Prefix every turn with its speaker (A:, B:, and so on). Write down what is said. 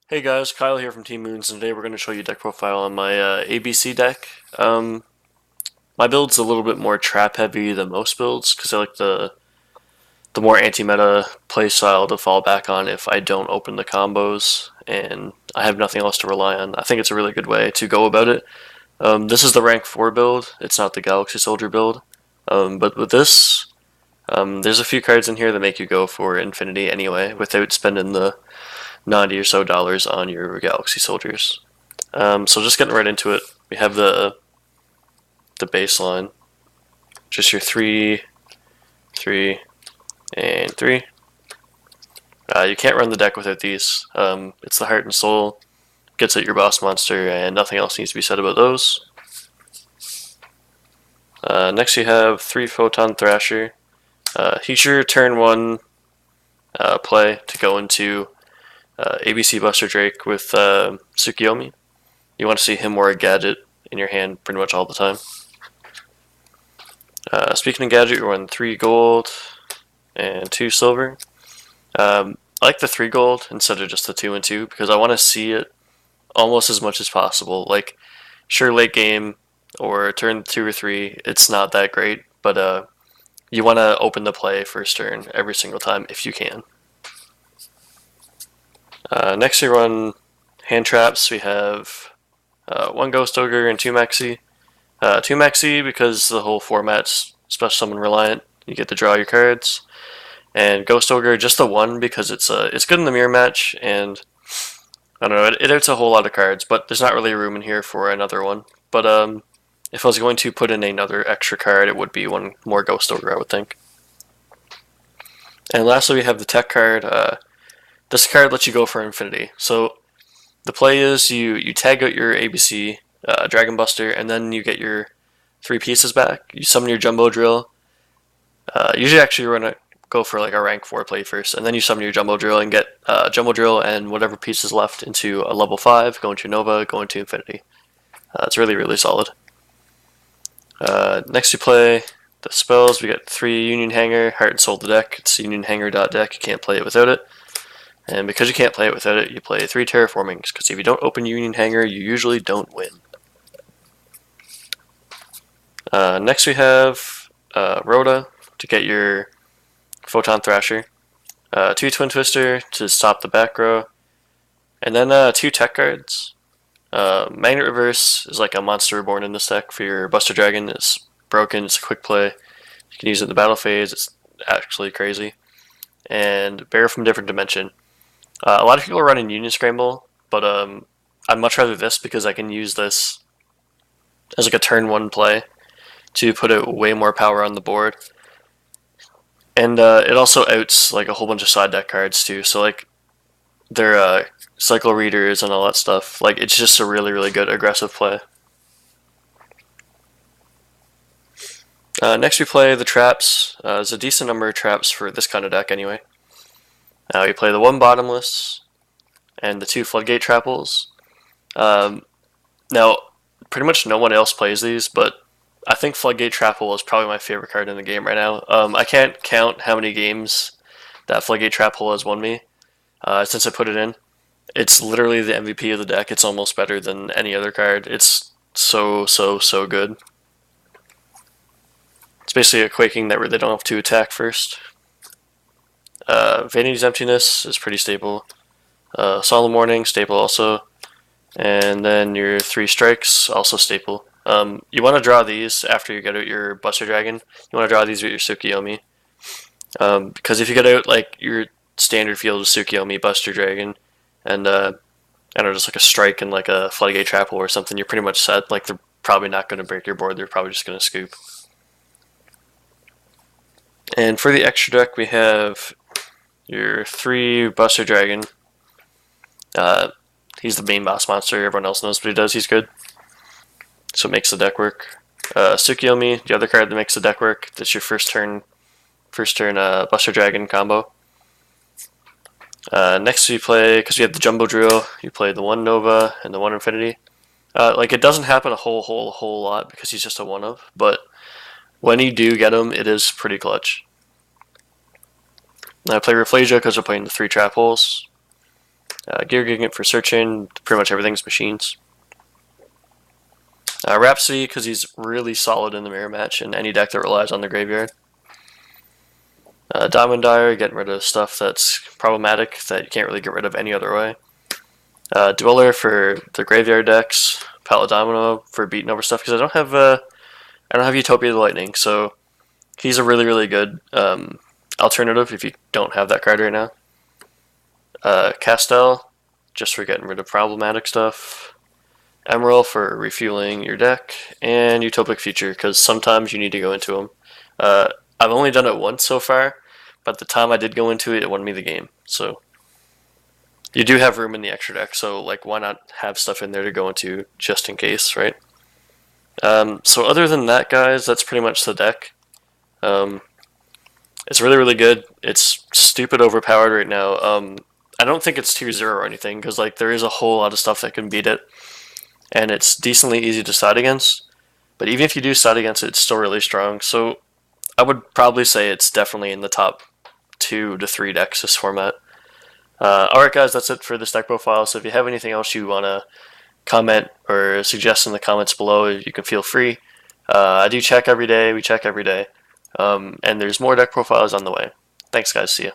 A: Hey guys, Kyle here from Team Moons, and today we're going to show you deck profile on my ABC deck. My build's a little bit more trap heavy than most builds because I like the more anti-meta play style to fall back on if I don't open the combos and I have nothing else to rely on. I think it's a really good way to go about it. This is the rank 4 build, it's not the Galaxy Soldier build, but with this, there's a few cards in here that make you go for Infinity anyway without spending the 90 or so dollars on your Galaxy Soldiers. So just getting right into it, we have the baseline, just your 3, 3, and 3. You can't run the deck without these. It's the Heart and Soul, gets at your boss monster, and nothing else needs to be said about those. Next you have 3 Photon Thrasher. He's your turn 1 play to go into ABC Buster Drake with Tsukiyomi. You want to see him or a gadget in your hand pretty much all the time. Speaking of gadget, you run 3 gold and 2 silver. I like the 3 gold instead of just the 2 and 2 because I want to see it almost as much as possible. Like, sure, late game or turn 2 or 3, it's not that great, but you want to open the play first turn every single time if you can. Next, we run hand traps. We have 1 Ghost Ogre and 2 Maxi. 2 Maxi because the whole format's special summon reliant. You get to draw your cards. And Ghost Ogre just the 1 because it's good in the mirror match, and I don't know, it hits a whole lot of cards, but there's not really room in here for another one. But if I was going to put in another extra card, it would be 1 more Ghost Ogre, I would think. And lastly, we have the tech card. This card lets you go for Infinity. So the play is you tag out your ABC Dragon Buster, and then you get your 3 pieces back. You summon your Jumbo Drill. Usually, actually, you're gonna go for like a rank 4 play first, and then you summon your Jumbo Drill and get Jumbo Drill and whatever pieces left into a level 5, go into Nova, go into Infinity. It's really, really solid. Next, you play the spells. We got 3 Union Hanger, Heart and Soul the deck. It's Union Hanger.deck. You can't play it without it. And because you can't play it without it, you play 3 Terraformings, because if you don't open Union Hanger, you usually don't win. Next we have Rhoda to get your Photon Thrasher, 2 Twin Twister to stop the back row, and then 2 tech cards. Magnet Reverse is like a monster reborn in this deck for your Buster Dragon. It's broken, it's a quick play. You can use it in the battle phase, it's actually crazy. And Bear from Different Dimension. A lot of people are running Union Scramble, but I'd much rather this because I can use this as like a turn 1 play to put out way more power on the board. And it also outs like a whole bunch of side deck cards too, so like their cycle readers and all that stuff. Like, it's just a really, really good aggressive play. Next we play the traps. There's a decent number of traps for this kind of deck anyway. We play the 1 Bottomless and the 2 Floodgate Trapples. Now, pretty much no one else plays these, but I think Floodgate Trapple is probably my favorite card in the game right now. I can't count how many games that Floodgate Trapple has won me since I put it in. It's literally the MVP of the deck. It's almost better than any other card. It's so, so, so good. It's basically a Quaking that they don't have to attack first. Vanity's Emptiness is pretty stable. Solemn Warning, stable also. And then your 3 strikes, also staple. You want to draw these after you get out your Buster Dragon. You want to draw these with your Tsukiyomi. Because if you get out like your standard field of Tsukiyomi, Buster Dragon, and I don't know, just like a strike and like a Floodgate Trapple or something, you're pretty much set. Like, they're probably not going to break your board, they're probably just going to scoop. And for the extra deck, we have your 3 Buster Dragon. He's the main boss monster. Everyone else knows what he does. He's good. So it makes the deck work. Tsukiyomi, the other card that makes the deck work. That's your first turn Buster Dragon combo. Next we play, because we have the Jumbo Drill, you play the 1 Nova and the 1 Infinity. Like, it doesn't happen a whole lot because he's just a 1-of, but when you do get him, it is pretty clutch. I play Rafflesia because we're playing the 3 trap holes. Gear Gigant for searching. Pretty much everything's machines. Rhapsody, because he's really solid in the mirror match in any deck that relies on the graveyard. Diamond Dyer, getting rid of stuff that's problematic that you can't really get rid of any other way. Dweller for the graveyard decks. Paladamino for beating over stuff, because I don't have Utopia the Lightning, so he's a really good alternative if you don't have that card right now. Castel, just for getting rid of problematic stuff. Emerald for refueling your deck, and Utopic Future, because sometimes you need to go into them. I've only done it once so far, but the time I did go into it, it won me the game. So you do have room in the extra deck, so like why not have stuff in there to go into just in case, right? So other than that, guys, that's pretty much the deck. It's really good. It's stupid overpowered right now. I don't think it's tier 0 or anything, because like there is a whole lot of stuff that can beat it, and it's decently easy to side against. But even if you do side against it, it's still really strong. So I would probably say it's definitely in the top 2 to 3 decks this format. Alright guys, that's it for this deck profile. So if you have anything else you want to comment or suggest in the comments below, you can feel free. I do check every day, we check every day. And there's more deck profiles on the way. Thanks guys, see ya.